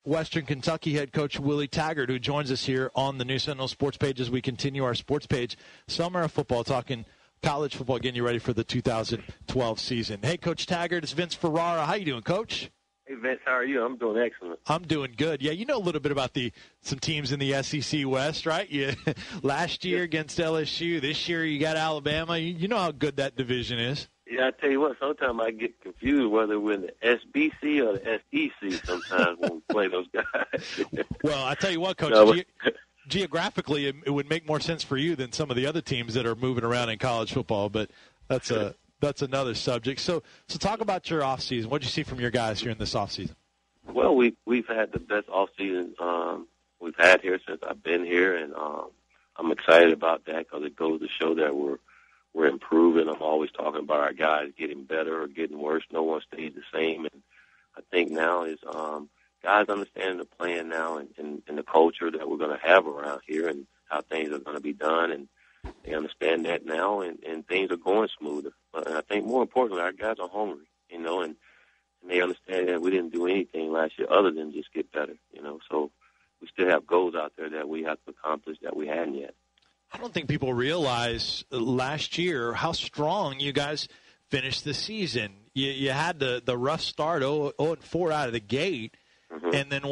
Western Kentucky head coach Willie Taggart, who joins us here on the New Sentinel Sports Page as we continue our sports page. Summer of football, talking college football, getting you ready for the 2012 season. Hey, Coach Taggart, it's Vince Ferrara. How you doing, Coach? Hey, Vince, how are you? I'm doing excellent. I'm doing good. Yeah, you know a little bit about some teams in the SEC West, right? Last year against LSU. This year you got Alabama. You know how good that division is. Yeah, I tell you what, sometimes I get confused whether we're in the SBC or the SEC sometimes when we play those guys. Well, I tell you what, Coach, geographically it would make more sense for you than some of the other teams that are moving around in college football, but that's another subject. So talk about your offseason. What did you see from your guys here in this offseason? Well, we've had the best offseason we've had here since I've been here, and I'm excited about that because it goes to show that we're improving. I'm always talking about our guys getting better or getting worse. No one stays the same, and I think now is guys understanding the plan now and the culture that we're going to have around here and how things are going to be done, and they understand that now, and things are going smoother. And I think more importantly, our guys are hungry, and they understand that we didn't do anything last year other than just get better, So we still have goals out there that we have to accomplish that we hadn't yet. I don't think people realize last year how strong you guys finished the season. You had the rough start, 0-4 out of the gate, and then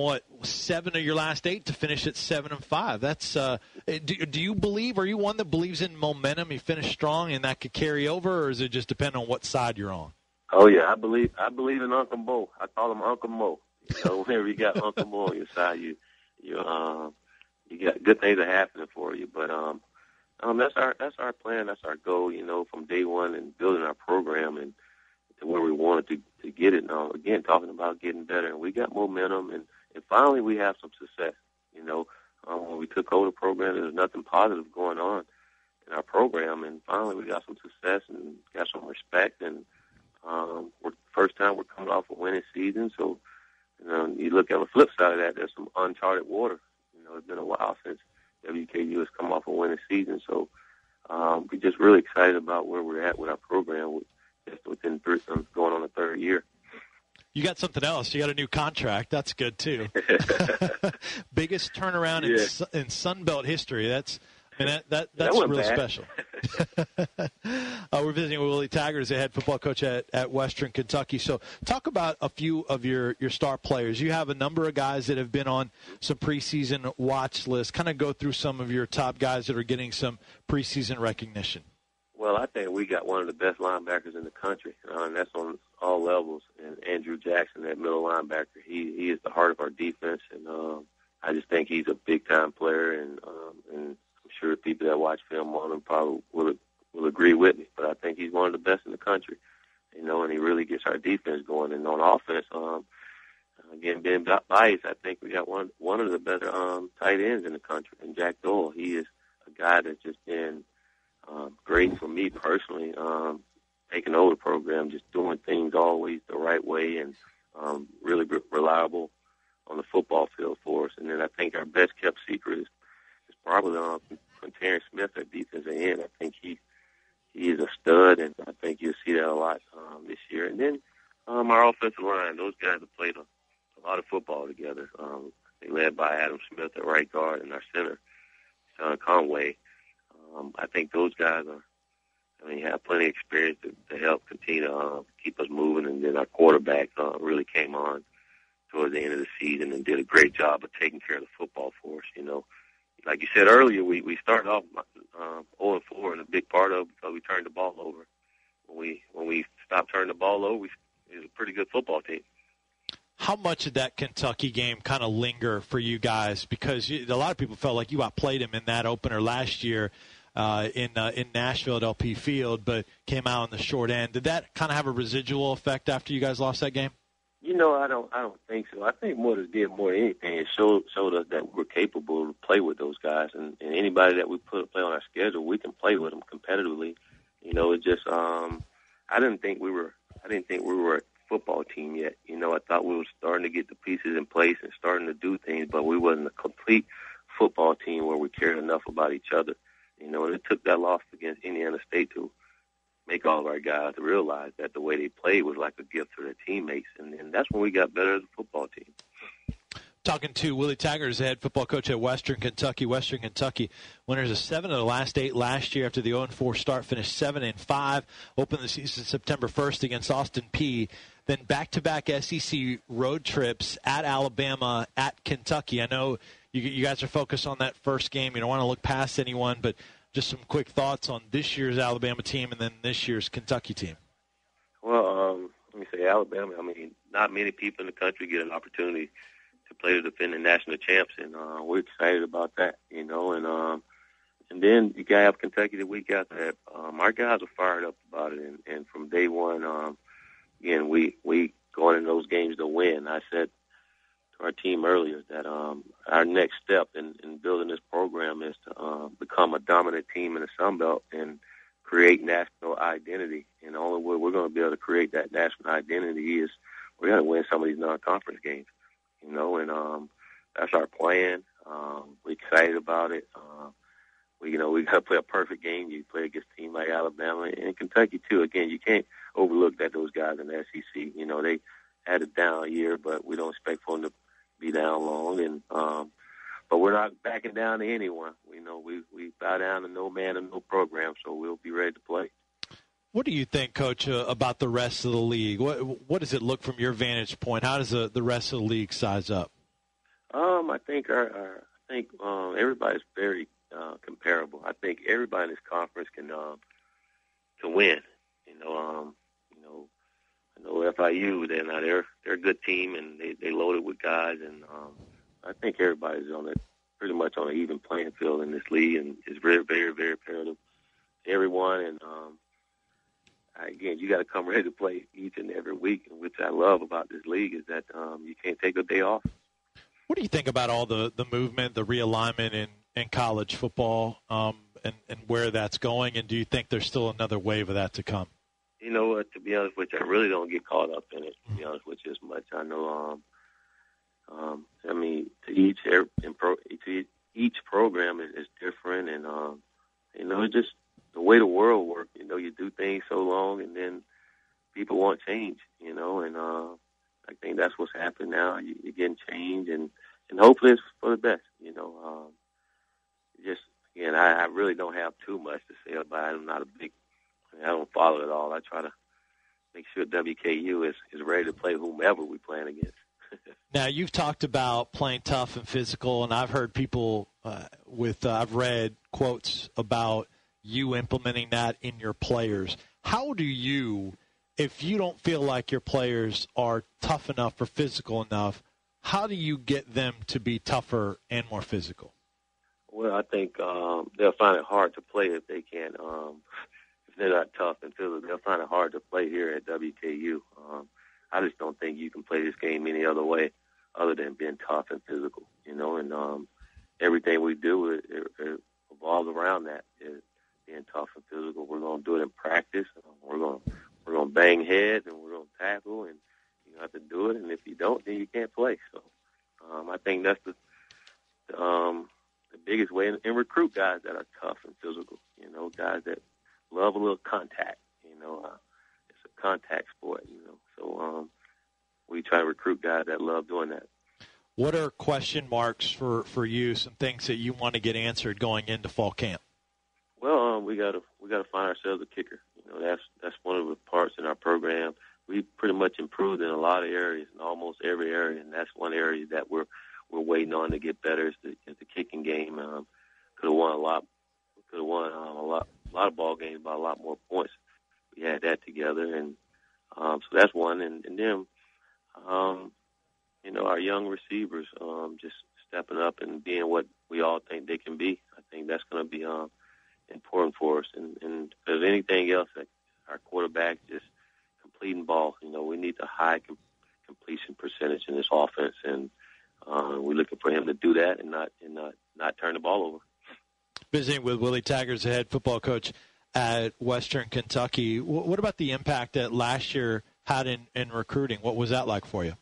7 of your last 8 to finish at 7-5. That's do you believe? Are you one that believes in momentum? You finish strong, and that could carry over, or does it just depend on what side you're on? Oh yeah, I believe in Uncle Mo. I call him Uncle Mo. Whenever you got Uncle Mo on your side, you got good things are happening for you. But that's our plan. That's our goal. From day one and building our program and to where we wanted to get it. Now again, talking about getting better, and we got momentum, and finally we have some success. When we took over the program, there was nothing positive going on in our program, and finally we got some success and got some respect. And first time we're coming off a winning season, so you look at the flip side of that, there's some uncharted water. It's been a while since WKU has come off a winning season, so we're just really excited about where we're at with our program. Just within going on the third year. You got something else. You got a new contract. That's good too. Biggest turnaround in Sun Belt history. That's really special. We're visiting with Willie Taggart as the head football coach at Western Kentucky. So talk about a few of your star players. You have a number of guys that have been on some preseason watch lists. Kind of go through some of your top guys that are getting some preseason recognition. Well, I think we got one of the best linebackers in the country, and that's on all levels. And Andrew Jackson, that middle linebacker, he is the heart of our defense, and I just think he's a big-time player, and I'm sure people that watch film on him probably will agree with me. But I think he's one of the best in the country, and he really gets our defense going. And on offense, again, being biased, I think we got one of the better tight ends in the country, and Jack Doyle. He is a guy that's just been great for me personally, taking over the program, just doing things always the right way, and really reliable on the football field for us. And then I think our best kept secret is probably Terrence Smith at defensive end. I think he is a stud, and I think you'll see that a lot this year. And then our offensive line, those guys have played a lot of football together. They led by Adam Smith at right guard, and our center, Sean Conway. I think those guys have plenty of experience to help continue to keep us moving. And then our quarterback really came on towards the end of the season and did a great job of taking care of the football for us. Like you said earlier, we started off 0-4, and a big part of it because we turned the ball over. When we stopped turning the ball over, it was a pretty good football team. How much did that Kentucky game kind of linger for you guys? Because a lot of people felt like you outplayed him in that opener last year in Nashville at LP Field, but came out on the short end. Did that kind of have a residual effect after you guys lost that game? I don't think so. I think what it did more than anything, it showed us that we're capable to play with those guys, and anybody that we play on our schedule, we can play with them competitively. It just I didn't think we were a football team yet. I thought we were starting to get the pieces in place and starting to do things, but we wasn't a complete football team where we cared enough about each other. And it took that loss against Indiana State to make all of our guys realize that the way they played was like a gift to their teammates, and that's when we got better as a football team. Talking to Willie Taggart, as the head football coach at Western Kentucky. Western Kentucky, winners of 7 of the last 8 last year after the 0-4 start, finished 7-5. Opened the season September 1st against Austin Peay. Then back-to-back SEC road trips at Alabama, at Kentucky. I know you guys are focused on that first game. You don't want to look past anyone, but just some quick thoughts on this year's Alabama team and then this year's Kentucky team. Well, let me say Alabama. I mean, not many people in the country get an opportunity to play the defending national champs, and we're excited about that, and then you got to have Kentucky the week after that. Our guys are fired up about it, and from day one, again, we going in those games to win. I said to our team earlier that our next step in building this program is to become a dominant team in the Sun Belt and create national identity. And the only way we're going to be able to create that national identity is we're going to win some of these non-conference games. And that's our plan. We're excited about it. We got to play a perfect game. You play against a team like Alabama and Kentucky too. Again, you can't overlook that those guys in the SEC. They had a down year, but we don't expect for them to be down long. And but we're not backing down to anyone. We bow down to no man and no program, so we'll be ready to play. What do you think, Coach, about the rest of the league? What does it look from your vantage point? How does the rest of the league size up? I think everybody's very comparable. I think everybody in this conference can win. I know FIU. They're a good team, and they loaded with guys, and I think everybody's pretty much on an even playing field in this league, and it's very, very, very fair to everyone. And again, you got to come ready to play each and every week, which I love about this league is that you can't take a day off. What do you think about all the movement, the realignment in college football, and where that's going? And do you think there's still another wave of that to come? To be honest with you, I really don't get caught up in it, to be honest with you, as much. I know, to each program is different, and, it's just the way the world works. You do things so long, and then people want change, and I think that's what's happening now. You're getting change, and hopefully it's for the best, Again, I really don't have too much to say about it. I don't follow it all. I try to make sure WKU is ready to play whomever we're playing against. Now, you've talked about playing tough and physical, and I've heard people I've read quotes about you implementing that in your players. How do you, if you don't feel like your players are tough enough or physical enough, how do you get them to be tougher and more physical? Well, I think they'll find it hard to play if they can't. If they're not tough and physical, they'll find it hard to play here at WKU. I just don't think you can play this game any other way other than being tough and physical, and everything we do it revolves around that, being tough and physical. We're going to do it in practice. We're going to bang heads, and we're going to tackle, and you have to do it, and if you don't, then you can't play. So I think that's the biggest way, and recruit guys that are tough and physical, guys that love a little contact, it's a contact sport, so we try to recruit guys that love doing that. What are question marks for you, some things that you want to get answered going into fall camp? Well, we got to find ourselves a kicker. That's one of the parts in our program. We pretty much improved in a lot of areas, in almost every area, and that's one area that we're waiting on to get better is the kicking game. Could have won a lot. Could have won a lot of ball games by a lot more points. We had that together, and so that's one. And then, our young receivers just stepping up and being what we all think they can be. I think that's going to be important for us. And if there's anything else, that our quarterback just completing balls. We need a high completion percentage in this offense, and we're looking for him to do that and not turn the ball over. Visiting with Willie Taggart, the head football coach at Western Kentucky. What about the impact that last year had in recruiting? What was that like for you?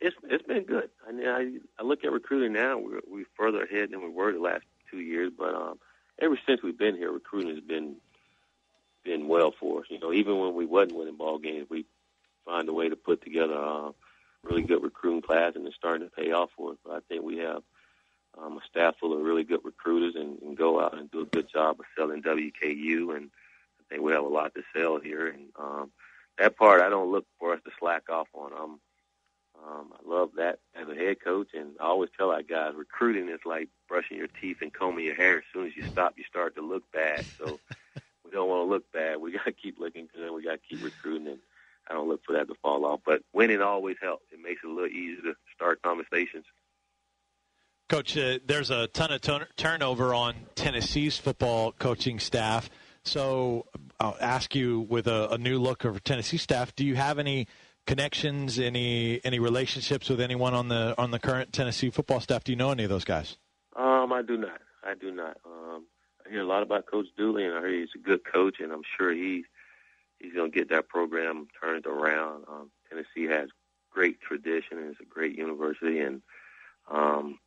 It's been good. I look at recruiting now. We're further ahead than we were the last 2 years, but ever since we've been here, recruiting has been well for us. Even when we wasn't winning ball games, we find a way to put together really good recruiting class, and it's starting to pay off for us. But I think we have a staff full of really good recruiters and go out and do a good job of selling WKU, and I think we have a lot to sell here. And that part I don't look for us to slack off on. I love that as a head coach, and I always tell our guys, recruiting is like brushing your teeth and combing your hair. As soon as you stop, you start to look bad. So we don't want to look bad. We got to keep looking good. We got to keep recruiting, and I don't look for that to fall off. But winning always helps. It makes it a little easier to start conversations. Coach, there's a ton of turnover on Tennessee's football coaching staff. So I'll ask you, with a new look over Tennessee staff, do you have any connections, any relationships with anyone on the current Tennessee football staff? Do you know any of those guys? I do not. I hear a lot about Coach Dooley, and I hear he's a good coach, and I'm sure he's going to get that program turned around. Tennessee has great tradition, and it's a great university, and I'm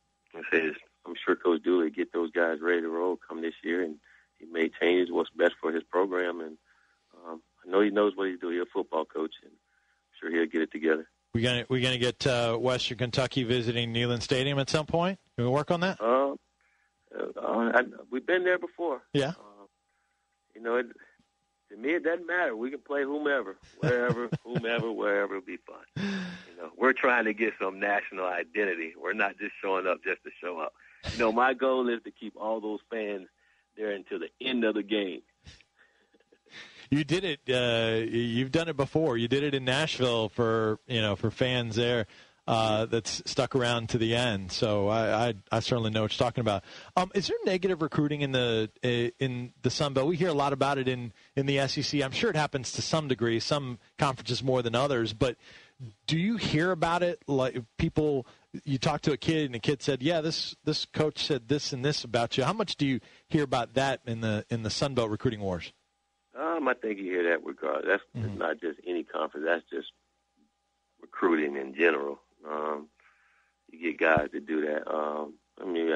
sure Coach Dooley will get those guys ready to roll come this year, and he made changes what's best for his program, and I know he knows what he's doing. He's a football coach, and I'm sure he'll get it together. We gonna get Western Kentucky visiting Neyland Stadium at some point? Can we work on that? We've been there before. Yeah. To me, it doesn't matter. We can play whomever, wherever, wherever. It'll be fun. We're trying to get some national identity. We're not just showing up just to show up. My goal is to keep all those fans there until the end of the game. You did it. You've done it before. You did it in Nashville for fans there that's stuck around to the end. So I certainly know what you're talking about. Is there negative recruiting in the Sun Belt? We hear a lot about it in the SEC. I'm sure it happens to some degree. Some conferences more than others. But do you hear about it? Like people, you talk to a kid and the kid said, "Yeah, this coach said this and this about you." How much do you hear about that in the Sun Belt recruiting wars? I think you hear that regardless. That's not just any conference. That's just recruiting in general. You get guys to do that.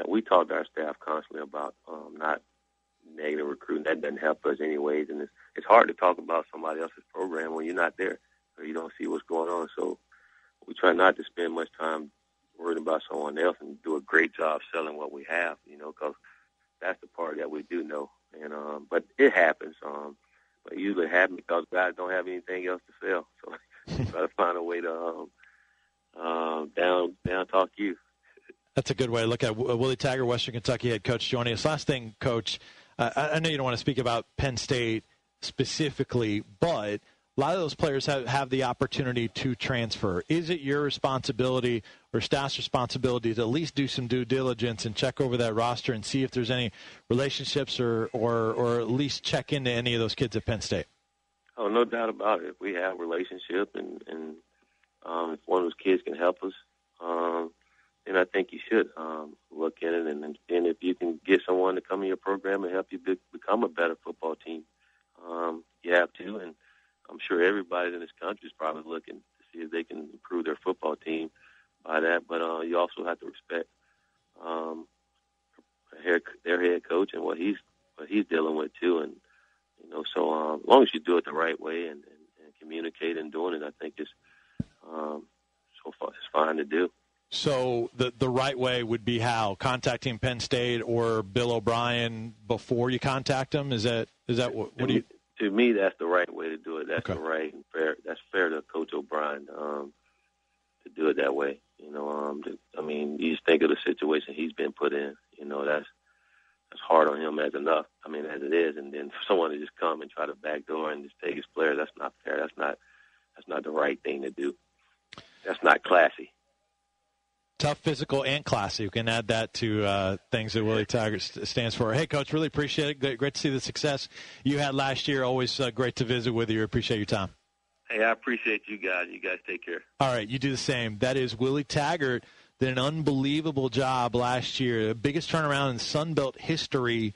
We talk to our staff constantly about not negative recruiting. That doesn't help us anyways. And it's hard to talk about somebody else's program when you're not there or you don't see what's going on. So we try not to spend much time worrying about someone else and do a great job selling what we have, because that's the part that we do know. And but it happens. But usually it happens because guys don't have anything else to sell. So you try to find a way to down talk you. That's a good way to look at it. Willie Taggart, Western Kentucky head coach, joining us. Last thing, Coach, I know you don't want to speak about Penn State specifically, but a lot of those players have the opportunity to transfer. Is it your responsibility or staff's responsibility to at least do some due diligence and check over that roster and see if there's any relationships or at least check into any of those kids at Penn State? Oh, no doubt about it. If we have a relationship and if one of those kids can help us, then I think you should look at it. And if you can get someone to come in your program and help you become a better football team, you have to. And I'm sure everybody in this country is probably looking to see if they can improve their football team by that. But you also have to respect their head coach and what he's dealing with too. And so as long as you do it the right way and communicate and doing it, I think it's so far it's fine to do. So the right way would be how? Contacting Penn State or Bill O'Brien before you contact them? Is that what do you? To me, that's the right way to do it. That's the right and fair. That's fair to Coach O'Brien to do it that way. You just think of the situation he's been put in. That's hard on him as it is. And then for someone to just come and try to backdoor and just take his player, that's not fair. That's not the right thing to do. That's not classy. Tough, physical, and classy. You can add that to things that Willie Taggart stands for. Hey, Coach, really appreciate it. Great to see the success you had last year. Always great to visit with you. Appreciate your time. Hey, I appreciate you guys. You guys take care. All right, you do the same. That is Willie Taggart. Did an unbelievable job last year. The biggest turnaround in Sun Belt history